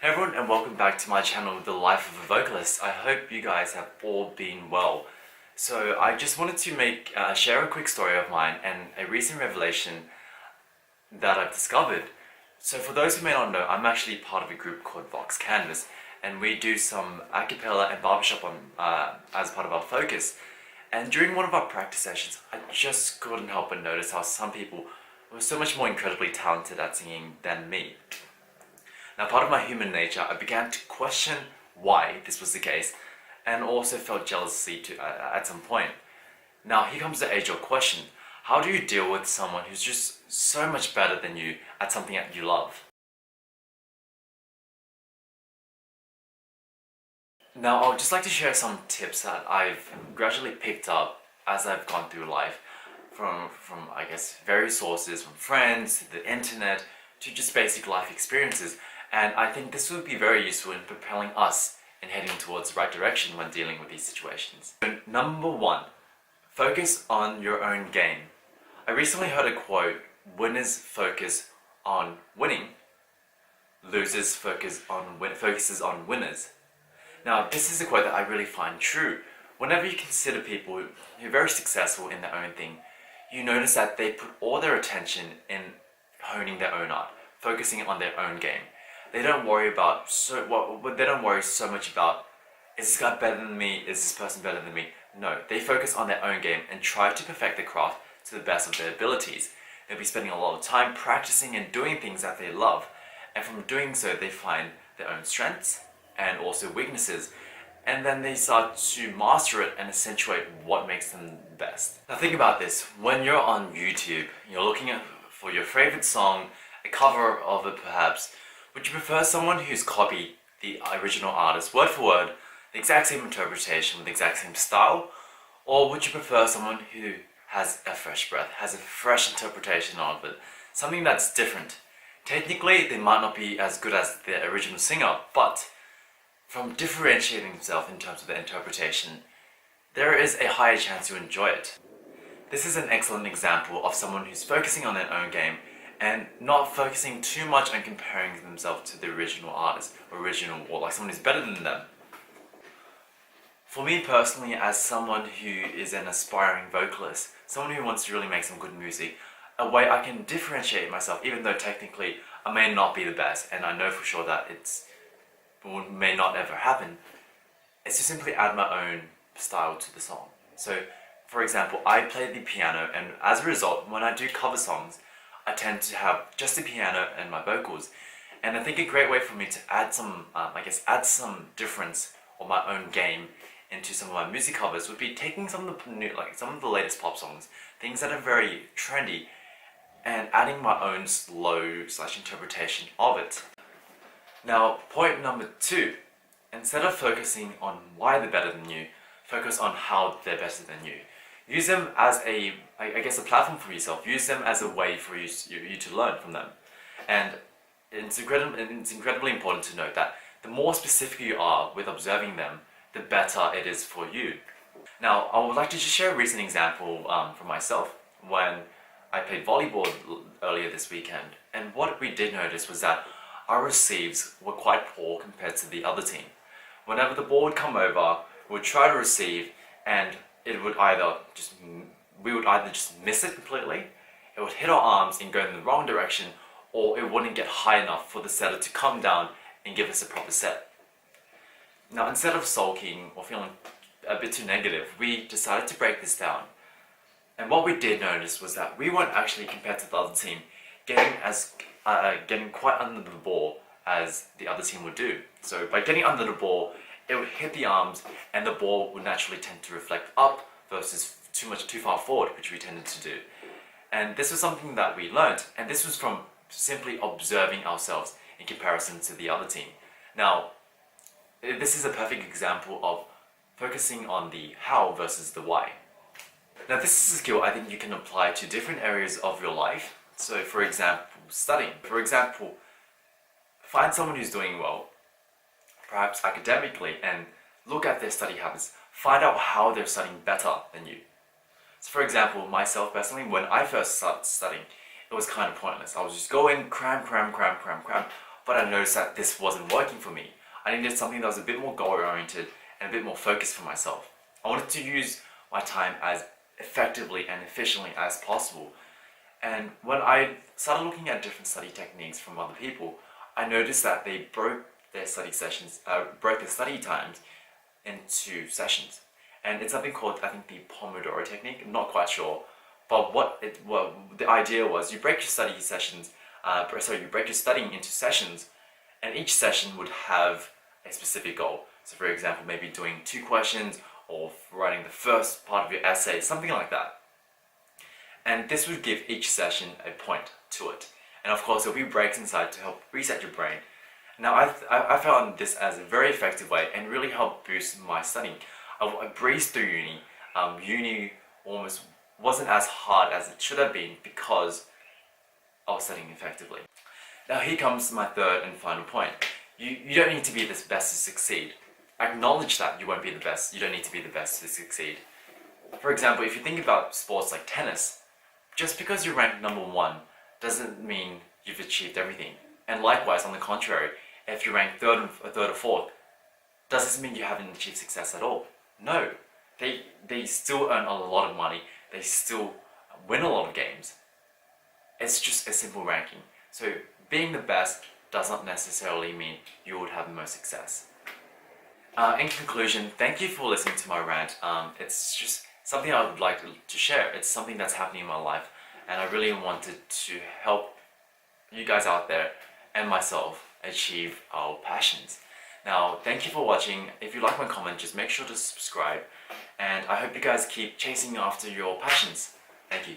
Everyone, and welcome back to my channel, The Life of a Vocalist. I hope you guys have all been well. So I just wanted to share a quick story of mine and a recent revelation that I've discovered. So for those who may not know, I'm actually part of a group called Vox Canvas, and we do some a cappella and barbershop as part of our focus. And during one of our practice sessions, I just couldn't help but notice how some people were so much more incredibly talented at singing than me. Now, part of my human nature, I began to question why this was the case, and also felt jealousy at some point. Now, here comes the age-old question. How do you deal with someone who's just so much better than you at something that you love? Now, I would just like to share some tips that I've gradually picked up as I've gone through life from I guess, various sources, from friends, to the internet, to just basic life experiences. And I think this would be very useful in propelling us and heading towards the right direction when dealing with these situations. So, number one, focus on your own game. I recently heard a quote, winners focus on winning, losers focuses on winners. Now, this is a quote that I really find true. Whenever you consider people who are very successful in their own thing, you notice that they put all their attention in honing their own art, focusing on their own game. They don't worry so much about, is this guy better than me? Is this person better than me? No, they focus on their own game and try to perfect the craft to the best of their abilities. They'll be spending a lot of time practicing and doing things that they love. And from doing so, they find their own strengths and also weaknesses. And then they start to master it and accentuate what makes them best. Now think about this. When you're on YouTube, you're looking for your favorite song, a cover of it perhaps, would you prefer someone who's copied the original artist word for word, the exact same interpretation with the exact same style? Or would you prefer someone who has a fresh breath, has a fresh interpretation of it, something that's different? Technically, they might not be as good as the original singer, but from differentiating themselves in terms of the interpretation, there is a higher chance you enjoy it. This is an excellent example of someone who's focusing on their own game and not focusing too much on comparing themselves to the original artist, or like someone who's better than them. For me personally, as someone who is an aspiring vocalist, someone who wants to really make some good music, a way I can differentiate myself, even though technically I may not be the best, and I know for sure that it may not ever happen, is to simply add my own style to the song. So, for example, I play the piano, and as a result, when I do cover songs, I tend to have just the piano and my vocals. And I think a great way for me to add some, add some difference or my own game into some of my music covers would be taking some of the latest pop songs, things that are very trendy, and adding my own slow/interpretation of it. Now, point number two, instead of focusing on why they're better than you, focus on how they're better than you. Use them as a platform for yourself. Use them as a way for you to learn from them. And it's incredibly important to note that the more specific you are with observing them, the better it is for you. Now, I would like to just share a recent example from myself when I played volleyball earlier this weekend. And what we did notice was that our receives were quite poor compared to the other team. Whenever the ball would come over, we would try to receive, and we would either just miss it completely, it would hit our arms and go in the wrong direction, or it wouldn't get high enough for the setter to come down and give us a proper set. Now, instead of sulking or feeling a bit too negative, we decided to break this down. And what we did notice was that we weren't actually, compared to the other team, getting quite under the ball as the other team would do. So by getting under the ball, it would hit the arms and the ball would naturally tend to reflect up versus too far forward, which we tended to do. And this was something that we learned, and this was from simply observing ourselves in comparison to the other team. Now, this is a perfect example of focusing on the how versus the why. Now, this is a skill I think you can apply to different areas of your life. So, for example, studying. For example, find someone who's doing well, perhaps academically, and look at their study habits. Find out how they're studying better than you. So for example, myself personally, when I first started studying, it was kind of pointless. I was just go in, cram. but I noticed that this wasn't working for me. I needed something that was a bit more goal-oriented and a bit more focused for myself. I wanted to use my time as effectively and efficiently as possible. And when I started looking at different study techniques from other people, I noticed that they broke their study times into sessions. And it's something called, I think, the Pomodoro technique. I'm not quite sure. But the idea was you break your you break your studying into sessions, and each session would have a specific goal. So for example, maybe doing 2 questions or writing the first part of your essay, something like that. And this would give each session a point to it. And of course, there'll be breaks inside to help reset your brain. Now, I found this as a very effective way and really helped boost my studying. I breezed through uni. Uni almost wasn't as hard as it should have been because I was studying effectively. Now here comes my third and final point. You don't need to be the best to succeed. Acknowledge that you won't be the best. You don't need to be the best to succeed. For example, if you think about sports like tennis, just because you rank number 1 doesn't mean you've achieved everything. And likewise, on the contrary, if you rank third or fourth, does this mean you haven't achieved success at all? No. They still earn a lot of money. They still win a lot of games. It's just a simple ranking. So being the best does not necessarily mean you would have the most success. In conclusion, thank you for listening to my rant. It's just something I would like to share. It's something that's happening in my life, and I really wanted to help you guys out there and myself achieve our passions. Now, thank you for watching. If you like my comment, just make sure to subscribe, and I hope you guys keep chasing after your passions. Thank you.